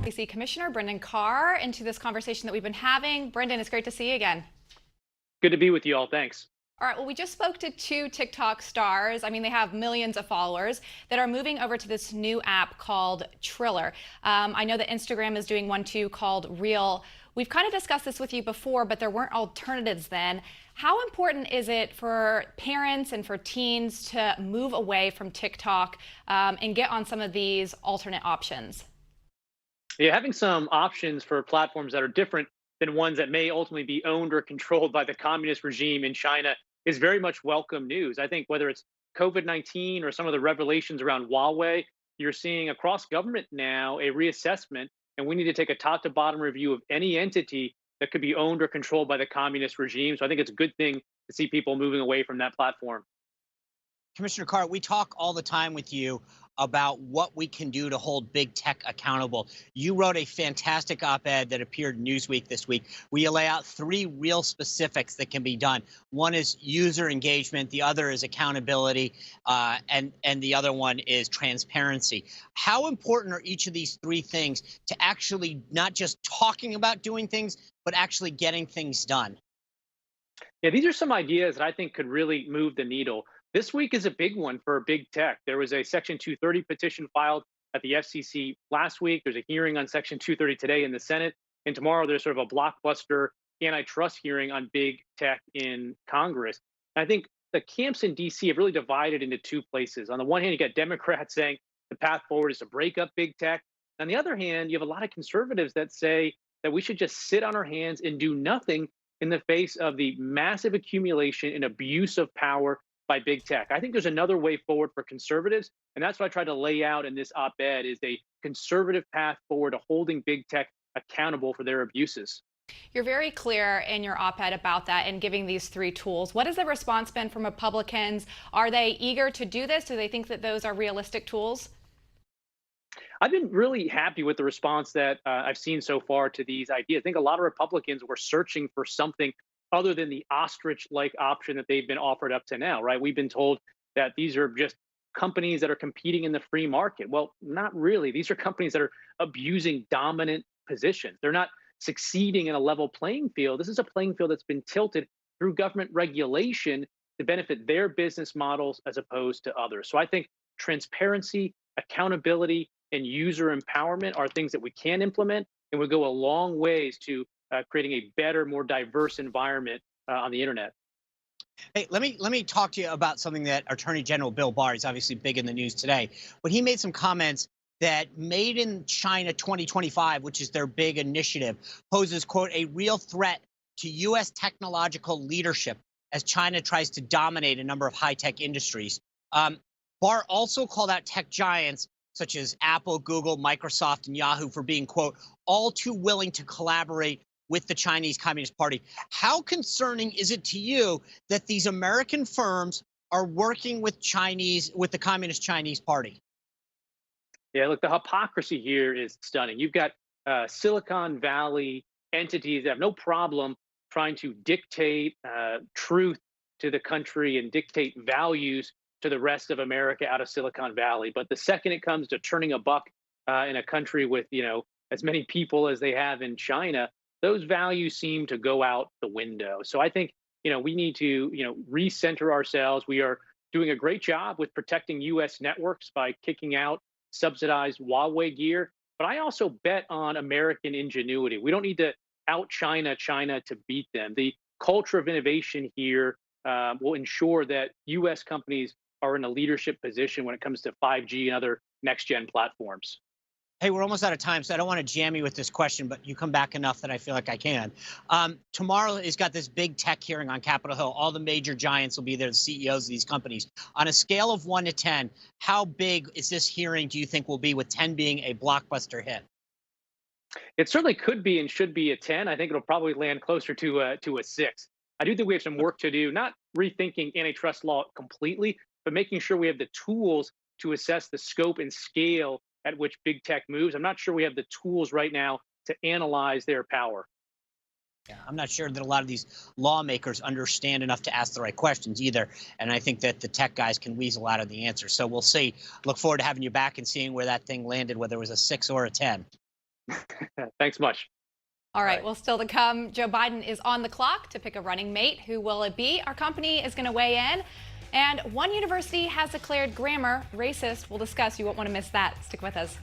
FCC Commissioner Brendan Carr into this conversation that we've been having. Brendan, it's great to see you again. Good to be with you all. Thanks. All right, well, we just spoke to two TikTok stars. I mean, they have millions of followers that are moving over to this new app called Triller. I know that Instagram is doing one too called Reel. We've kind of discussed this with you before, but there weren't alternatives then. How important is it for parents and for teens to move away from TikTok and get on some of these alternate options? Yeah, having some options for platforms that are different than ones that may ultimately be owned or controlled by the communist regime in China is very much welcome news. I think whether it's COVID-19 or some of the revelations around Huawei, you're seeing across government now a reassessment, and we need to take a top to bottom review of any entity that could be owned or controlled by the communist regime. So I think it's a good thing to see people moving away from that platform. Commissioner Carr, we talk all the time with you about what we can do to hold big tech accountable. You wrote a fantastic op-ed that appeared in Newsweek this week, where you lay out three real specifics that can be done. One is user engagement, the other is accountability, and the other one is transparency. How important are each of these three things to actually not just talking about doing things, but actually getting things done? Yeah, these are some ideas that I think could really move the needle. This week is a big one for big tech. There was a Section 230 petition filed at the FCC last week. There's a hearing on Section 230 today in the Senate. And tomorrow there's sort of a blockbuster antitrust hearing on big tech in Congress. I think the camps in DC have really divided into two places. On the one hand, you got Democrats saying the path forward is to break up big tech. On the other hand, you have a lot of conservatives that say that we should just sit on our hands and do nothing in the face of the massive accumulation and abuse of power by big tech. I think there's another way forward for conservatives, and that's what I tried to lay out in this op-ed is a conservative path forward to holding big tech accountable for their abuses. You're very clear in your op-ed about that and giving these three tools. What has the response been from Republicans? Are they eager to do this? Do they think that those are realistic tools? I've been really happy with the response that I've seen so far to these ideas. I think a lot of Republicans were searching for something other than the ostrich-like option that they've been offered up to now, right? We've been told that these are just companies that are competing in the free market. Well, not really. These are companies that are abusing dominant positions. They're not succeeding in a level playing field. This is a playing field that's been tilted through government regulation to benefit their business models as opposed to others. So I think transparency, accountability, and user empowerment are things that we can implement and would go a long ways to creating a better, more diverse environment on the internet. Hey, let me talk to you about something that Attorney General Bill Barr is obviously big in the news today. But he made some comments that Made in China 2025, which is their big initiative, poses, quote, a real threat to U.S. technological leadership as China tries to dominate a number of high-tech industries. Barr also called out tech giants such as Apple, Google, Microsoft, and Yahoo for being, quote, all too willing to collaborate with the Chinese Communist Party. How concerning is it to you that these American firms are working with the Communist Chinese Party? Yeah, look, the hypocrisy here is stunning. You've got Silicon Valley entities that have no problem trying to dictate truth to the country and dictate values to the rest of America out of Silicon Valley. But the second it comes to turning a buck in a country with, as many people as they have in China, those values seem to go out the window. So I think, we need to, recenter ourselves. We are doing a great job with protecting U.S. networks by kicking out subsidized Huawei gear. But I also bet on American ingenuity. We don't need to out China to beat them. The culture of innovation here will ensure that U.S. companies are in a leadership position when it comes to 5G and other next-gen platforms. Hey, we're almost out of time, so I don't want to jam you with this question, but you come back enough that I feel like I can. Tomorrow has got this big tech hearing on Capitol Hill. All the major giants will be there, the CEOs of these companies. On a scale of 1 to 10, how big is this hearing, do you think, will be, with 10 being a blockbuster hit? It certainly could be and should be a 10. I think it'll probably land closer to a 6. I do think we have some work to do, not rethinking antitrust law completely, but making sure we have the tools to assess the scope and scale at which big tech moves. I'm not sure we have the tools right now to analyze their power. Yeah, I'm not sure that a lot of these lawmakers understand enough to ask the right questions either. And I think that the tech guys can weasel out of the answer. So we'll see. Look forward to having you back and seeing where that thing landed, whether it was a 6 or a 10. Thanks much. All right, well, still to come, Joe Biden is on the clock to pick a running mate. Who will it be? Our company is going to weigh in. And one university has declared grammar racist. We'll discuss. You won't want to miss that. Stick with us.